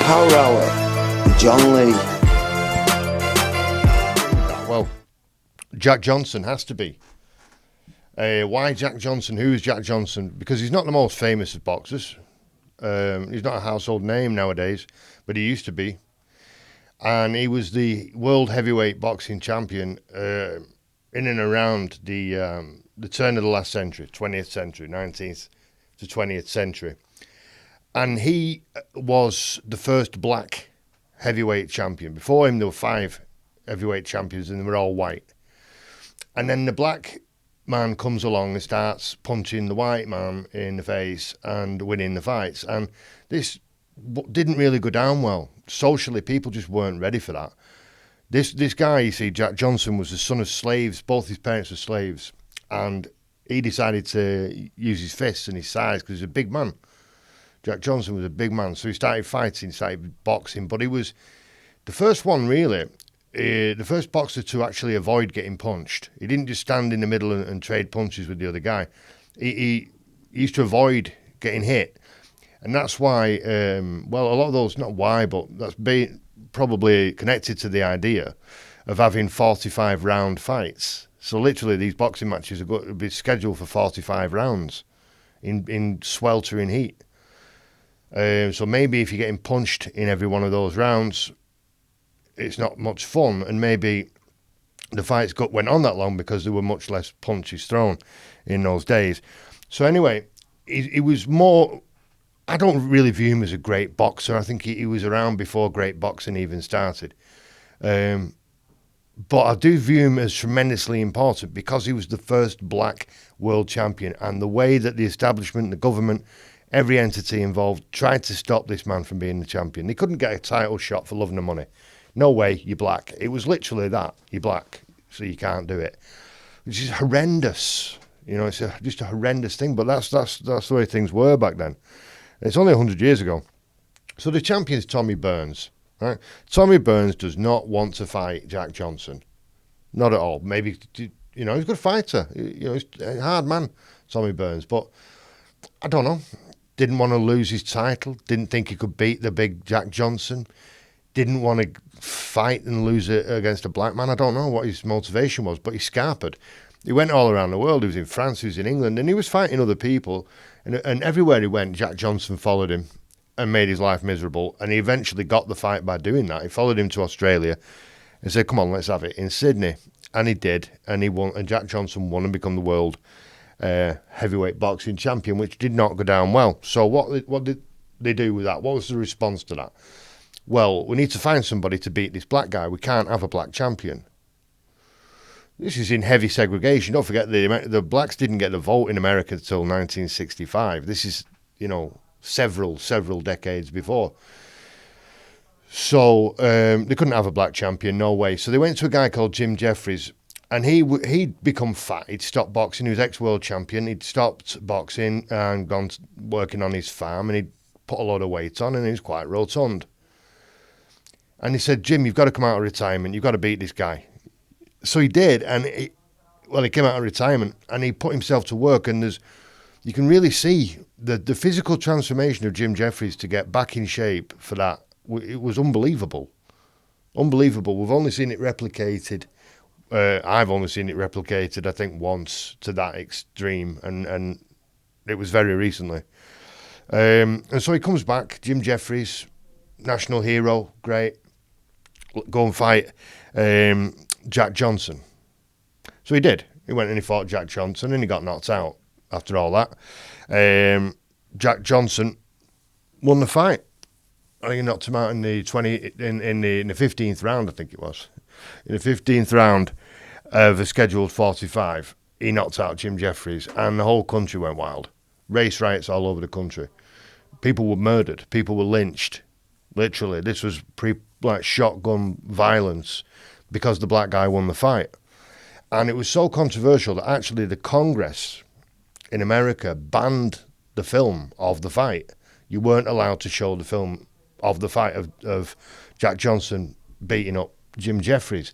Power Hour with John Lee. Well, Jack Johnson has to be. Why Jack Johnson? Who is Jack Johnson? Because he's not the most famous of boxers. He's not a household name nowadays, but he used to be. And he was the world heavyweight boxing champion in and around the turn of the last century, 20th century, 19th to 20th century. And he was the first black heavyweight champion. Before him, there were 5 heavyweight champions, and they were all white. And then the black man comes along and starts punching the white man in the face and winning the fights. And this didn't really go down well. Socially, people just weren't ready for that. This guy, you see, Jack Johnson, was the son of slaves. Both his parents were slaves. And he decided to use his fists and his size because he's a big man. Jack Johnson was a big man. So he started fighting, started boxing. But he was the first one, really, the first boxer to actually avoid getting punched. He didn't just stand in the middle and trade punches with the other guy. He used to avoid getting hit. And that's why, a lot of those, not why, but that's probably connected to the idea of having 45-round fights. So literally these boxing matches are going to be scheduled for 45 rounds in sweltering heat. So maybe if you're getting punched in every one of those rounds, it's not much fun, and maybe the fights went on that long because there were much less punches thrown in those days. So anyway, he was more... I don't really view him as a great boxer. I think he was around before great boxing even started. But I do view him as tremendously important because he was the first black world champion, and the way that the establishment, the government, every entity involved tried to stop this man from being the champion. They couldn't get a title shot for love and money. No way, you're black. It was literally that. You're black, so you can't do it. Which is horrendous. You know, it's just a horrendous thing, but that's the way things were back then. It's only 100 years ago. So the champion's Tommy Burns. Right? Tommy Burns does not want to fight Jack Johnson. Not at all. Maybe, he's a good fighter. He's a hard man, Tommy Burns. But I don't know. Didn't want to lose his title. Didn't think he could beat the big Jack Johnson. Didn't want to fight and lose it against a black man. I don't know what his motivation was, but he scarpered. He went all around the world. He was in France, he was in England, and he was fighting other people. And everywhere he went, Jack Johnson followed him and made his life miserable. And he eventually got the fight by doing that. He followed him to Australia and said, come on, let's have it in Sydney. And he did. And he won. And Jack Johnson won and became the world heavyweight boxing champion, which did not go down well. So what did they do with that? What was the response to that? Well, we need to find somebody to beat this black guy. We can't have a black champion. This is in heavy segregation. Don't forget, the blacks didn't get the vote in America until 1965. This is, several decades before. So they couldn't have a black champion, no way. So they went to a guy called Jim Jeffries, and he'd become fat. He'd stopped boxing. He was ex-world champion. He'd stopped boxing and gone working on his farm, and he'd put a lot of weight on, and he was quite rotund. And he said, Jim, you've got to come out of retirement. You've got to beat this guy. So he did, and he came out of retirement, and he put himself to work, and you can really see the physical transformation of Jim Jeffries to get back in shape for that. It was unbelievable. Unbelievable. We've only seen it replicated. I've only seen it replicated, I think, once to that extreme, and it was very recently. And so he comes back, Jim Jeffries, national hero, great, go and fight Jack Johnson. So he did. He went and he fought Jack Johnson, and he got knocked out after all that. Jack Johnson won the fight. I think he knocked him out in the 15th round, I think it was. In the 15th round of a scheduled 45, he knocked out Jim Jeffries, and the whole country went wild. Race riots all over the country. People were murdered. People were lynched. Literally, this was shotgun violence because the black guy won the fight. And it was so controversial that actually the Congress in America banned the film of the fight. You weren't allowed to show the film of the fight of Jack Johnson beating up Jim Jeffries.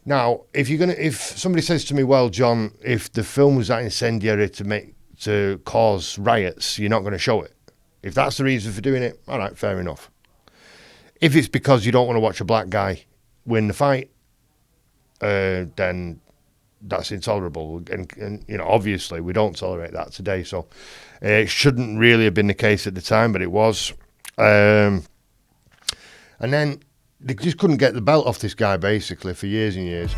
Now, if somebody says to me, well, John, if the film was that incendiary to cause riots, you're not going to show it. If that's the reason for doing it, all right, fair enough. If it's because you don't want to watch a black guy win the fight, then that's intolerable. And obviously we don't tolerate that today. So it shouldn't really have been the case at the time, but it was. And then they just couldn't get the belt off this guy basically for years and years.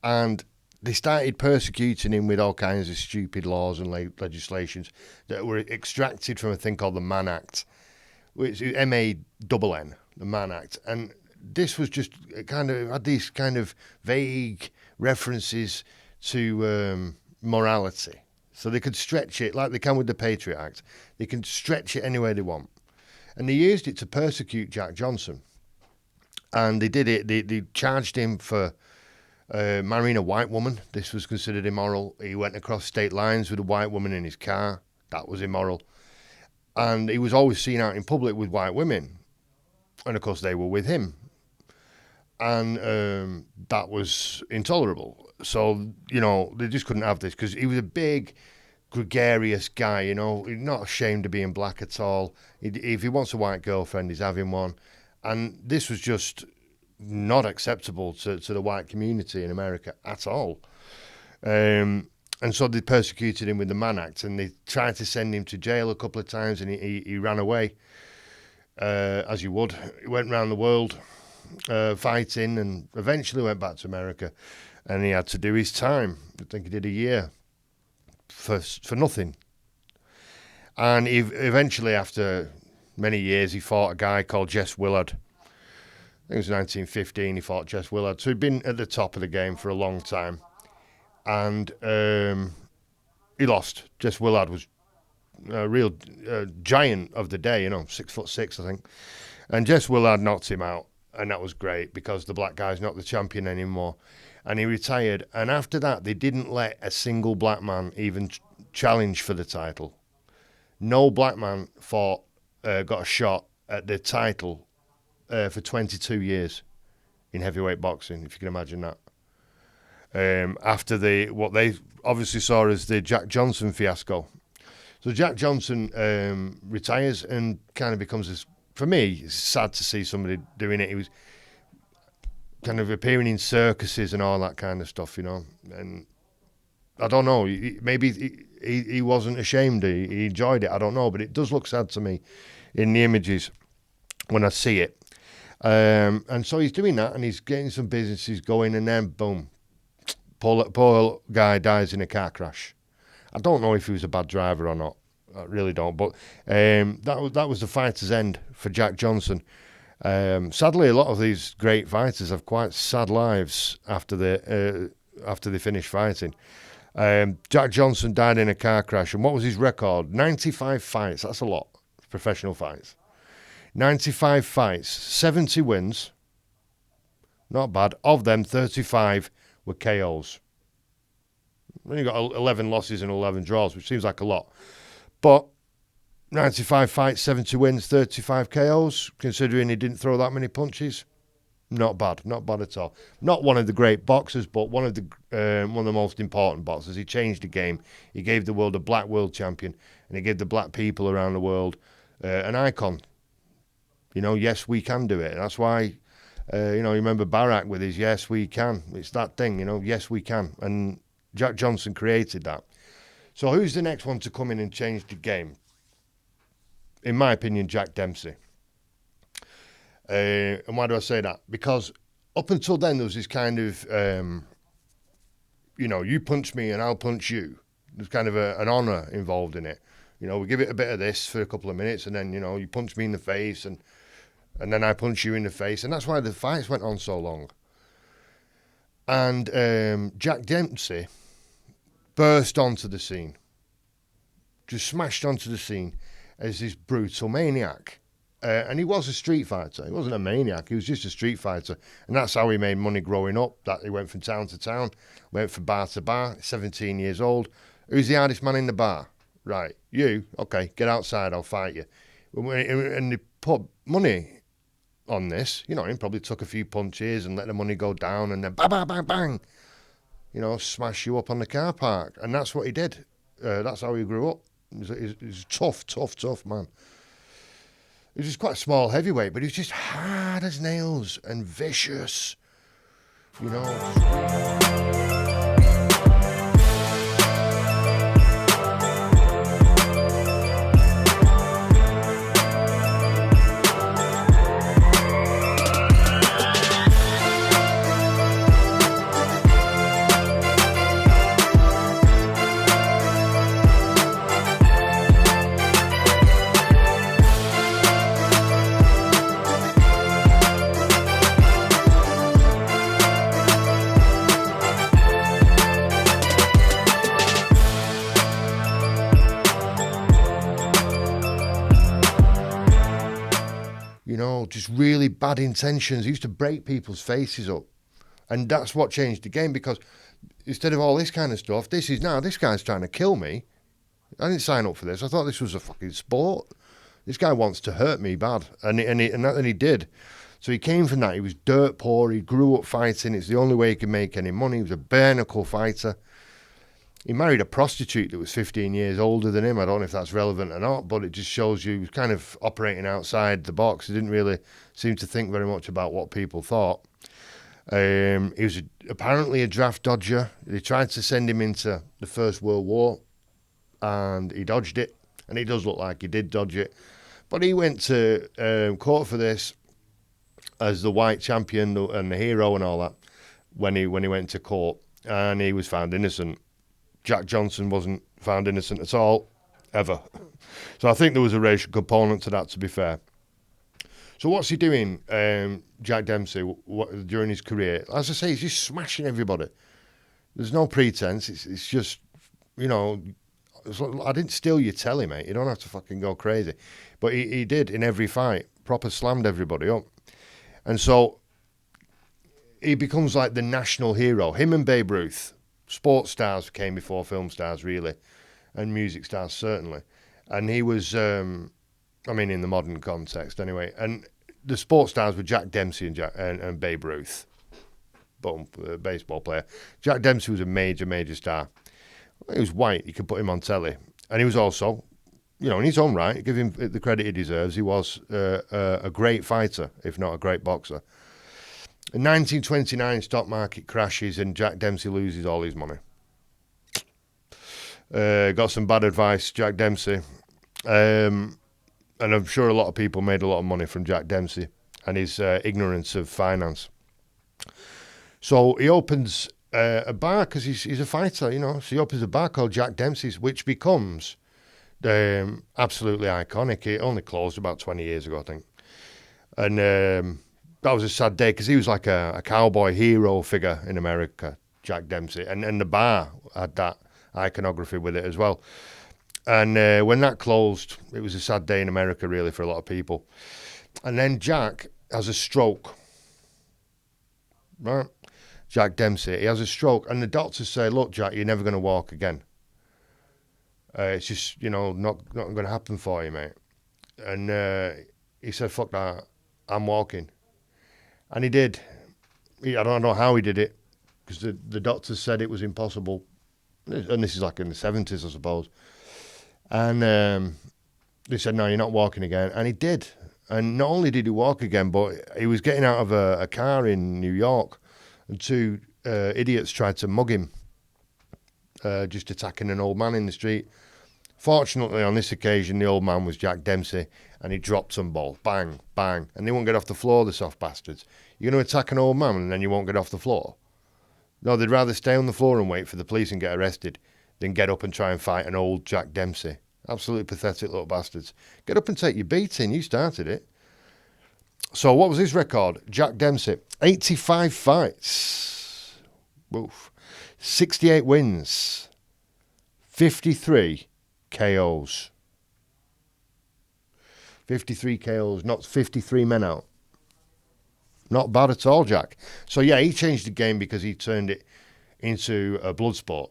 And they started persecuting him with all kinds of stupid laws and legislations that were extracted from a thing called the Mann Act, which is M-A-N-N, the Mann Act. And this was just had these kind of vague references to morality. So they could stretch it like they can with the Patriot Act. They can stretch it any way they want. And they used it to persecute Jack Johnson. And they did it. They charged him for marrying a white woman. This was considered immoral. He went across state lines with a white woman in his car. That was immoral. And he was always seen out in public with white women. And of course they were with him. And that was intolerable. So, they just couldn't have this because he was a big, gregarious guy, he's not ashamed of being black at all. If he wants a white girlfriend, he's having one. And this was just not acceptable to the white community in America at all. And so they persecuted him with the Mann Act, and they tried to send him to jail a couple of times, and he ran away, as you would. He went around the world fighting, and eventually went back to America, and he had to do his time. I think he did a year for nothing. And he eventually, after many years, he fought a guy called Jess Willard. I think it was 1915 he fought Jess Willard. So he'd been at the top of the game for a long time. And he lost. Jess Willard was a real giant of the day, 6'6", I think. And Jess Willard knocked him out. And that was great because the black guy's not the champion anymore. And he retired. And after that, they didn't let a single black man even challenge for the title. No black man got a shot at the title for 22 years in heavyweight boxing, if you can imagine that. After what they obviously saw as the Jack Johnson fiasco. So Jack Johnson retires and kind of becomes this, for me, it's sad to see somebody doing it. He was kind of appearing in circuses and all that kind of stuff, and I don't know, maybe he wasn't ashamed, he enjoyed it, I don't know, but it does look sad to me in the images when I see it. And so he's doing that, and he's getting some businesses going, and then boom, poor guy dies in a car crash. I don't know if he was a bad driver or not. I really don't. But that was the fighter's end for Jack Johnson. Sadly, a lot of these great fighters have quite sad lives after they finish fighting. Jack Johnson died in a car crash, and what was his record? 95 fights. That's a lot. Professional fights. 95 fights, 70 wins. Not bad. Of them, 35 were KOs. Then you got 11 losses and 11 draws, which seems like a lot. But 95 fights, 70 wins, 35 KOs, considering he didn't throw that many punches. Not bad at all. Not one of the great boxers, but one of the most important boxers. He changed the game. He gave the world a black world champion, and he gave the black people around the world an icon. Yes, we can do it. And that's why, you remember Barack with his yes, we can. It's that thing, yes, we can. And Jack Johnson created that. So who's the next one to come in and change the game? In my opinion, Jack Dempsey. And why do I say that? Because up until then, there was this kind of, you punch me and I'll punch you. There's kind of an honour involved in it. We give it a bit of this for a couple of minutes, and then, you punch me in the face, and then I punch you in the face. And that's why the fights went on so long. And Jack Dempsey burst onto the scene, just smashed onto the scene as this brutal maniac. And he was a street fighter. He wasn't a maniac. He was just a street fighter. And that's how he made money growing up. That he went from town to town, went from bar to bar, 17 years old. Who's the hardest man in the bar? Right, you. Okay, get outside, I'll fight you. And they put money on this. He probably took a few punches and let the money go down, and then bang, bang, bang, bang. Smash you up on the car park. And that's what he did. That's how he grew up. He was a tough man. He was just quite a small heavyweight, but he was just hard as nails and vicious. Just really bad intentions. He used to break people's faces up. And that's what changed the game, because instead of all this kind of stuff, this guy's trying to kill me. I didn't sign up for this. I thought this was a fucking sport. This guy wants to hurt me bad. And he did. So he came from that. He was dirt poor. He grew up fighting. It's the only way he could make any money. He was a bare knuckle fighter. He married a prostitute that was 15 years older than him. I don't know if that's relevant or not, but it just shows you he was kind of operating outside the box. He didn't really seem to think very much about what people thought. He was apparently a draft dodger. They tried to send him into the First World War, and he dodged it. And it does look like he did dodge it. But he went to court for this as the white champion and the hero and all that when he went to court, and he was found innocent. Jack Johnson wasn't found innocent at all, ever. So I think there was a racial component to that, to be fair. So what's he doing, Jack Dempsey, during his career? As I say, he's just smashing everybody. There's no pretense. It's just, I didn't steal your telly, mate. You don't have to fucking go crazy. But he did in every fight. Proper slammed everybody up. And so he becomes like the national hero. Him and Babe Ruth. Sports stars came before film stars, really, and music stars, certainly. And he was, in the modern context, anyway. And the sports stars were Jack Dempsey and Babe Ruth, boom, baseball player. Jack Dempsey was a major, major star. He was white. You could put him on telly. And he was also, in his own right, give him the credit he deserves, he was a great fighter, if not a great boxer. In 1929, stock market crashes and Jack Dempsey loses all his money. Got some bad advice, Jack Dempsey. And I'm sure a lot of people made a lot of money from Jack Dempsey and his ignorance of finance. So he opens a bar because he's a fighter, So he opens a bar called Jack Dempsey's, which becomes absolutely iconic. It only closed about 20 years ago, I think. And that was a sad day because he was like a cowboy hero figure in America, Jack Dempsey. And the bar had that iconography with it as well. And when that closed, it was a sad day in America, really, for a lot of people. And then Jack has a stroke. Right? Jack Dempsey, he has a stroke. And the doctors say, look, Jack, you're never going to walk again. It's just, not going to happen for you, mate. And he said, fuck that, I'm walking. And he did. I don't know how he did it, because the doctors said it was impossible. And this is like in the 70s, I suppose. And they said, no, you're not walking again. And he did. And not only did he walk again, but he was getting out of a car in New York, and two idiots tried to mug him, just attacking an old man in the street. Fortunately, on this occasion, the old man was Jack Dempsey, and he dropped some balls. Bang, bang. And they won't get off the floor, the soft bastards. You're going to attack an old man and then you won't get off the floor? No, they'd rather stay on the floor and wait for the police and get arrested than get up and try and fight an old Jack Dempsey. Absolutely pathetic little bastards. Get up and take your beating. You started it. So what was his record? Jack Dempsey, 85 fights. Woof. 68 wins. 53 KOs. 53 KOs, not 53 men out. Not bad at all, Jack. So, yeah, he changed the game because he turned it into a blood sport.